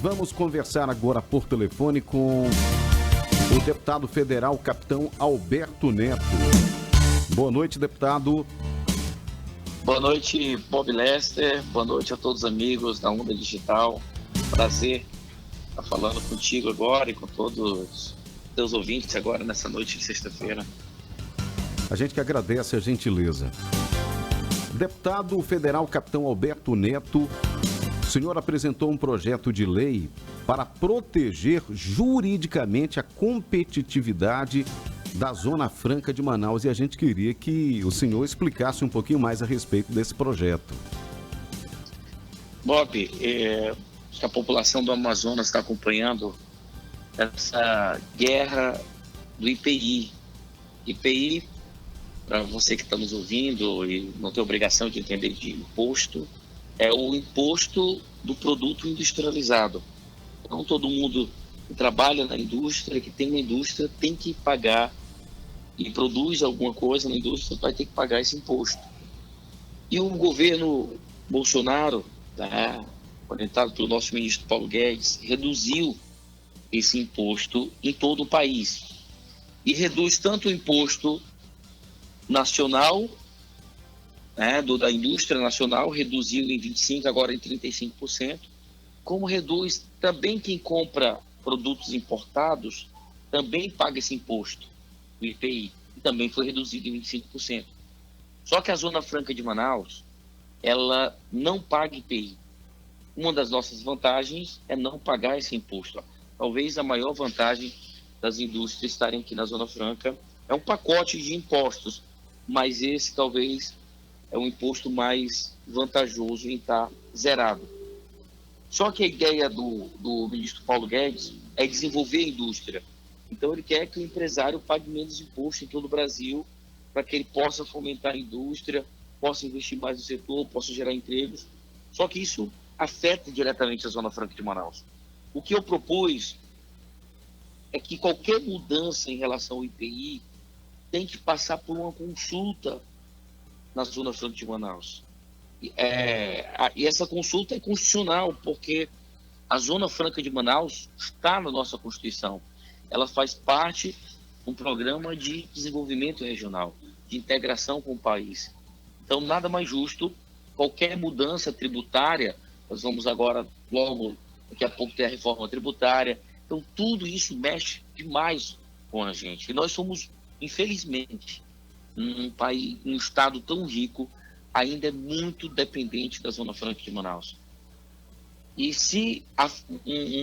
vamos conversar agora por telefone com o deputado federal, capitão Alberto Neto. Boa noite, deputado. Boa noite, Bob Lester. Boa noite a todos os amigos da Onda Digital. Prazer estar falando contigo agora e com todos os teus ouvintes agora nessa noite de sexta-feira. A gente que agradece a gentileza. Deputado federal, capitão Alberto Neto, o senhor apresentou um projeto de lei para proteger juridicamente a competitividade da Zona Franca de Manaus, e a gente queria que o senhor explicasse um pouquinho mais a respeito desse projeto. Bob, a população do Amazonas está acompanhando essa guerra do IPI. IPI, para você que está nos ouvindo e não tem obrigação de entender de imposto, é o imposto do produto industrializado. Então, todo mundo que trabalha na indústria, que tem uma indústria, tem que pagar e produz alguma coisa na indústria, vai ter que pagar esse imposto. E o governo Bolsonaro, orientado pelo nosso ministro Paulo Guedes, reduziu esse imposto em todo o país. E reduz tanto o imposto nacional, da indústria nacional, reduziu em 25%, agora em 35%, como reduz também quem compra produtos importados, também paga esse imposto, o IPI, e também foi reduzido em 25%. Só que a Zona Franca de Manaus, ela não paga IPI. Uma das nossas vantagens é não pagar esse imposto. Talvez a maior vantagem das indústrias estarem aqui na Zona Franca é um pacote de impostos, mas esse talvez é um imposto mais vantajoso em estar zerado. Só que a ideia do ministro Paulo Guedes é desenvolver a indústria. Então ele quer que o empresário pague menos imposto em todo o Brasil, para que ele possa fomentar a indústria, possa investir mais no setor, possa gerar empregos. Só que isso afeta diretamente a Zona Franca de Manaus. O que eu propus é que qualquer mudança em relação ao IPI tem que passar por uma consulta na Zona Franca de Manaus. E essa consulta é constitucional, porque a Zona Franca de Manaus está na nossa Constituição. Ela faz parte de um programa de desenvolvimento regional, de integração com o país. Então, nada mais justo, qualquer mudança tributária, nós vamos agora, logo, daqui a pouco ter a reforma tributária, então tudo isso mexe demais com a gente. E nós somos, infelizmente, um país, um estado tão rico, ainda é muito dependente da Zona Franca de Manaus. E se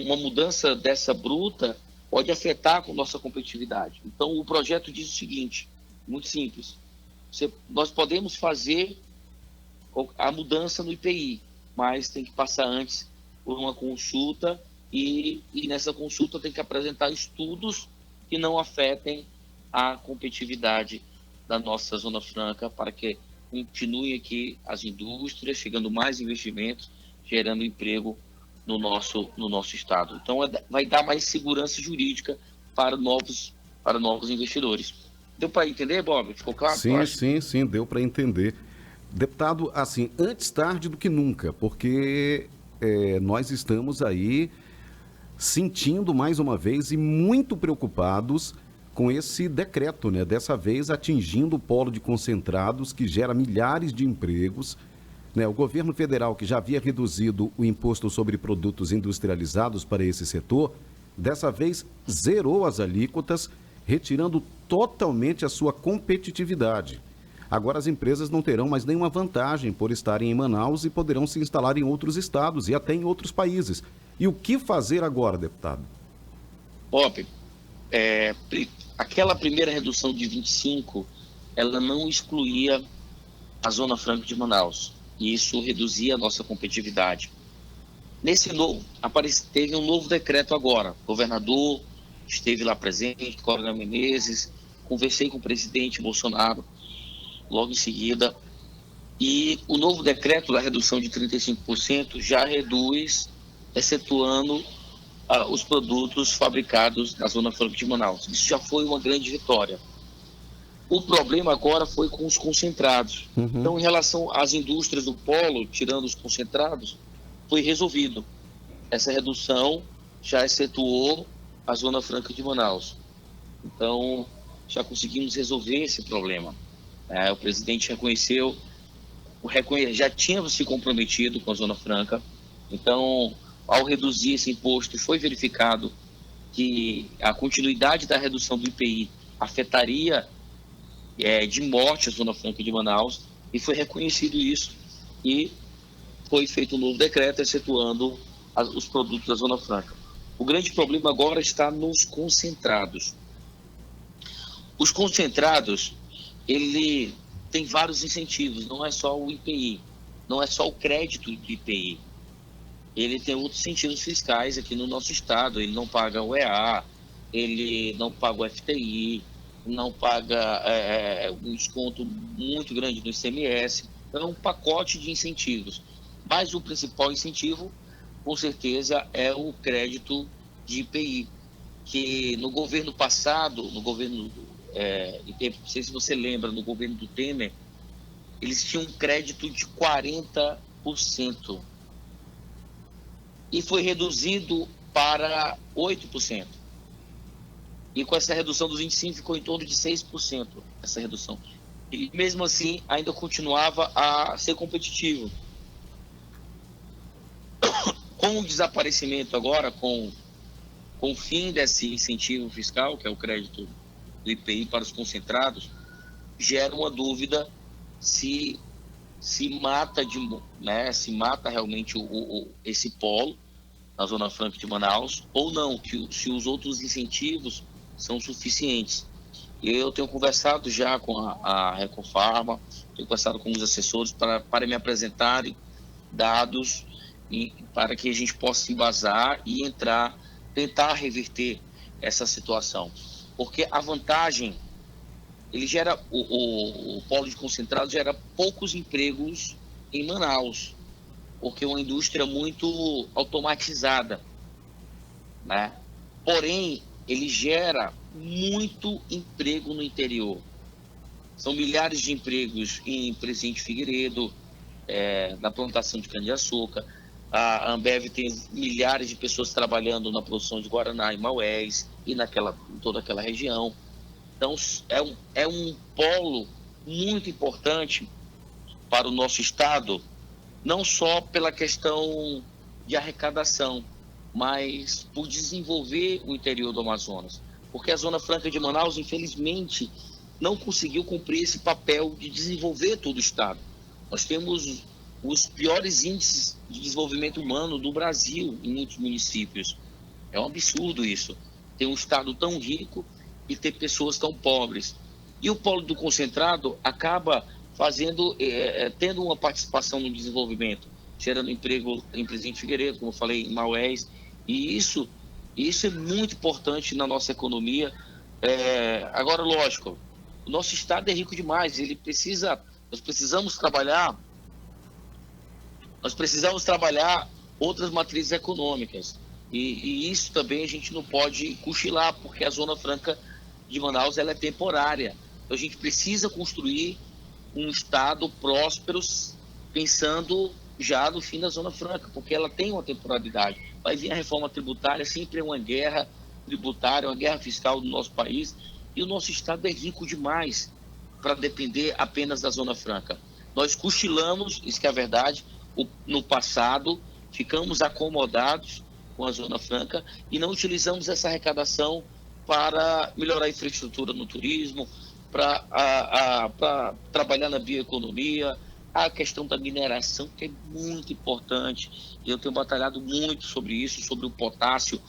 uma mudança dessa bruta pode afetar com nossa competitividade. Então, o projeto diz o seguinte, muito simples, nós podemos fazer a mudança no IPI, mas tem que passar antes por uma consulta e nessa consulta tem que apresentar estudos que não afetem a competitividade da nossa Zona Franca, para que continuem aqui as indústrias, chegando mais investimentos, gerando emprego no nosso estado. Então, vai dar mais segurança jurídica para novos investidores. Deu para entender, Bob? Ficou claro? Sim, deu para entender. Deputado, assim, antes tarde do que nunca, porque nós estamos aí sentindo mais uma vez e muito preocupados com esse decreto, né? Dessa vez atingindo o polo de concentrados, que gera milhares de empregos, né? O governo federal, que já havia reduzido o imposto sobre produtos industrializados para esse setor, dessa vez zerou as alíquotas, retirando totalmente a sua competitividade. Agora as empresas não terão mais nenhuma vantagem por estarem em Manaus e poderão se instalar em outros estados e até em outros países. E o que fazer agora, deputado? Bob, aquela primeira redução de 25, ela não excluía a Zona Franca de Manaus. E isso reduzia a nossa competitividade. Teve um novo decreto agora. O governador esteve lá presente, Coronel Menezes, conversei com o presidente Bolsonaro logo em seguida. E o novo decreto da redução de 35% já reduz, excetuando os produtos fabricados na Zona Franca de Manaus. Isso já foi uma grande vitória. O problema agora foi com os concentrados. Então, em relação às indústrias do polo, tirando os concentrados, foi resolvido. essa redução já excetuou a Zona Franca de Manaus. Então, já conseguimos resolver esse problema. O presidente reconheceu, já tinha se comprometido com a Zona Franca. Então, ao reduzir esse imposto, foi verificado que a continuidade da redução do IPI afetaria de morte a Zona Franca de Manaus, e foi reconhecido isso, e foi feito um novo decreto excetuando os produtos da Zona Franca. O grande problema agora está nos concentrados. Os concentrados, ele tem vários incentivos, não é só o IPI, não é só o crédito do IPI. Ele tem outros incentivos fiscais aqui no nosso estado. Ele não paga o EA, ele não paga o FTI, não paga um desconto muito grande do ICMS. Então, é um pacote de incentivos. Mas o principal incentivo, com certeza, é o crédito de IPI, que no governo passado, não sei se você lembra, no governo do Temer, eles tinham um crédito de 40%. E foi reduzido para 8%. E com essa redução dos 25% ficou em torno de 6%, essa redução. E mesmo assim, ainda continuava a ser competitivo. Com o desaparecimento agora, com o fim desse incentivo fiscal, que é o crédito do IPI para os concentrados, gera uma dúvida se mata realmente esse polo na Zona Franca de Manaus, ou não, se os outros incentivos são suficientes. Eu tenho conversado já com a Recofarma, tenho conversado com os assessores para me apresentarem dados para que a gente possa se embasar e tentar reverter essa situação. Porque a vantagem, ele gera, o polo de concentrado gera poucos empregos em Manaus, porque é uma indústria muito automatizada, né? Porém, ele gera muito emprego no interior. São milhares de empregos em Presidente Figueiredo, na plantação de cana-de-açúcar. A Ambev tem milhares de pessoas trabalhando na produção de Guaraná em Maués e em toda aquela região. Então, é um polo muito importante para o nosso estado, não só pela questão de arrecadação, mas por desenvolver o interior do Amazonas. Porque a Zona Franca de Manaus, infelizmente, não conseguiu cumprir esse papel de desenvolver todo o estado. Nós temos os piores índices de desenvolvimento humano do Brasil em muitos municípios. É um absurdo isso. Ter um estado tão rico e ter pessoas tão pobres. E o polo do concentrado acaba tendo uma participação no desenvolvimento, gerando emprego em Presidente Figueiredo, como eu falei, em Maués. E isso é muito importante na nossa economia. Agora, lógico, o nosso estado é rico demais. Nós precisamos trabalhar outras matrizes econômicas. E isso também a gente não pode cochilar, porque a Zona Franca de Manaus ela é temporária. Então, a gente precisa construir um estado próspero, pensando já no fim da Zona Franca, porque ela tem uma temporalidade. Vai vir a reforma tributária, sempre é uma guerra tributária, uma guerra fiscal do nosso país, e o nosso estado é rico demais para depender apenas da Zona Franca. Nós cochilamos, isso que é a verdade, no passado, ficamos acomodados com a Zona Franca e não utilizamos essa arrecadação para melhorar a infraestrutura no turismo, para trabalhar na bioeconomia, a questão da mineração, que é muito importante. Eu tenho batalhado muito sobre isso, sobre o potássio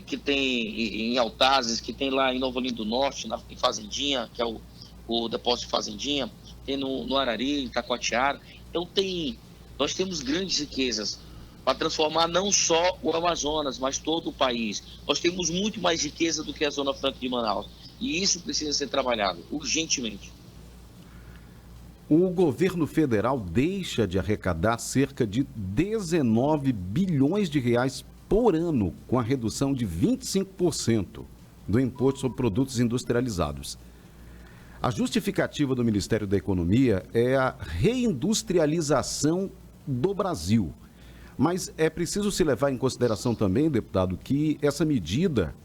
que tem em Altazes, que tem lá em Novo Olinda do Norte, em Fazendinha, que é o depósito de Fazendinha, tem no Arari, em Taquatiara. Então nós temos grandes riquezas para transformar não só o Amazonas, mas todo o país. Nós temos muito mais riqueza do que a Zona Franca de Manaus. E isso precisa ser trabalhado urgentemente. O governo federal deixa de arrecadar cerca de 19 bilhões de reais por ano, com a redução de 25% do imposto sobre produtos industrializados. A justificativa do Ministério da Economia é a reindustrialização do Brasil. Mas é preciso se levar em consideração também, deputado, que essa medida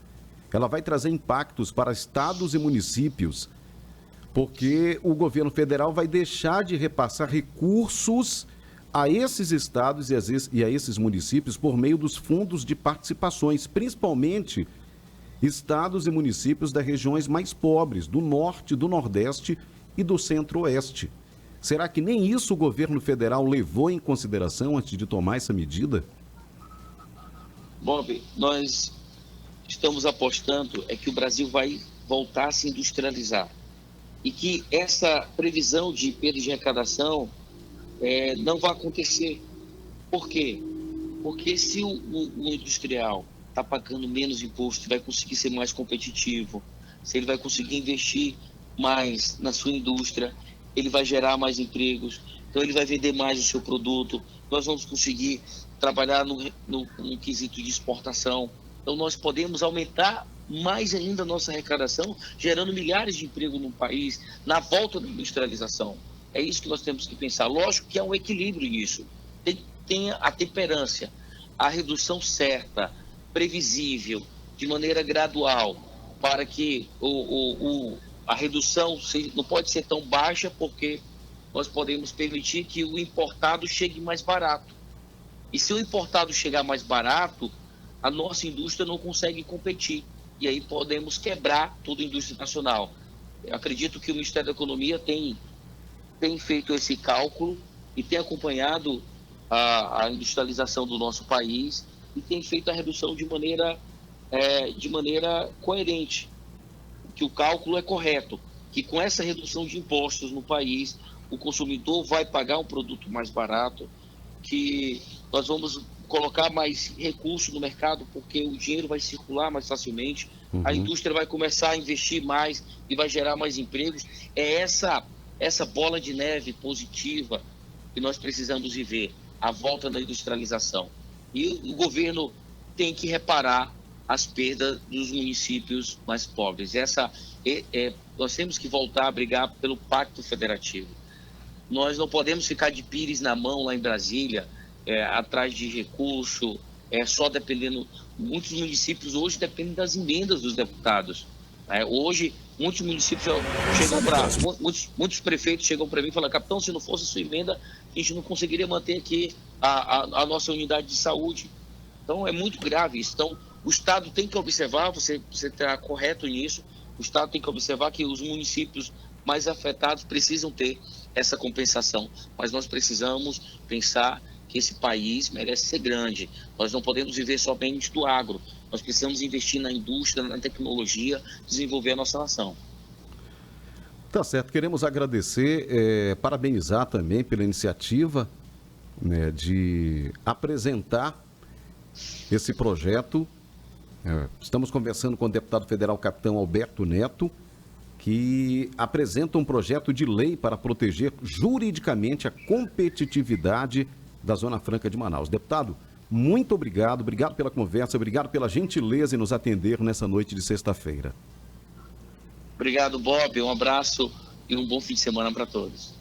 ela vai trazer impactos para estados e municípios, porque o governo federal vai deixar de repassar recursos a esses estados e a esses municípios por meio dos fundos de participações, principalmente estados e municípios das regiões mais pobres, do norte, do nordeste e do centro-oeste. Será que nem isso o governo federal levou em consideração antes de tomar essa medida? Bob, nós estamos apostando que o Brasil vai voltar a se industrializar e que essa previsão de perda de arrecadação não vai acontecer. Por quê? Porque se o industrial está pagando menos imposto, vai conseguir ser mais competitivo, se ele vai conseguir investir mais na sua indústria, ele vai gerar mais empregos, então ele vai vender mais o seu produto, nós vamos conseguir trabalhar no quesito de exportação, então nós podemos aumentar mais ainda a nossa arrecadação, gerando milhares de empregos no país, na volta da industrialização. É isso que nós temos que pensar. Lógico que há um equilíbrio nisso. Tem a temperância, a redução certa, previsível, de maneira gradual, para que a redução não pode ser tão baixa, porque nós podemos permitir que o importado chegue mais barato. E se o importado chegar mais barato, a nossa indústria não consegue competir. E aí podemos quebrar toda a indústria nacional. Eu acredito que o Ministério da Economia tem feito esse cálculo e tem acompanhado a industrialização do nosso país e tem feito a redução de maneira coerente, que o cálculo é correto, que com essa redução de impostos no país, o consumidor vai pagar um produto mais barato, que nós vamos colocar mais recursos no mercado, porque o dinheiro vai circular mais facilmente, a indústria vai começar a investir mais e vai gerar mais empregos. É essa bola de neve positiva que nós precisamos viver, a volta da industrialização. E o governo tem que reparar as perdas dos municípios mais pobres. Nós temos que voltar a brigar pelo Pacto Federativo. Nós não podemos ficar de pires na mão lá em Brasília, atrás de recurso, só dependendo. Muitos municípios hoje dependem das emendas dos deputados. Hoje, muitos municípios muitos prefeitos chegam para mim e falam: capitão, se não fosse a sua emenda, a gente não conseguiria manter aqui a nossa unidade de saúde. Então, é muito grave isso. Então, o Estado tem que observar, você está correto nisso, o Estado tem que observar que os municípios mais afetados precisam ter essa compensação, mas nós precisamos pensar que esse país merece ser grande. Nós não podemos viver somente do agro, nós precisamos investir na indústria, na tecnologia, desenvolver a nossa nação. Tá certo, queremos agradecer, parabenizar também pela iniciativa, né, de apresentar esse projeto. Estamos conversando com o deputado federal capitão Alberto Neto, que apresenta um projeto de lei para proteger juridicamente a competitividade da Zona Franca de Manaus. Deputado, muito obrigado pela conversa, obrigado pela gentileza em nos atender nessa noite de sexta-feira. Obrigado, Bob, um abraço e um bom fim de semana para todos.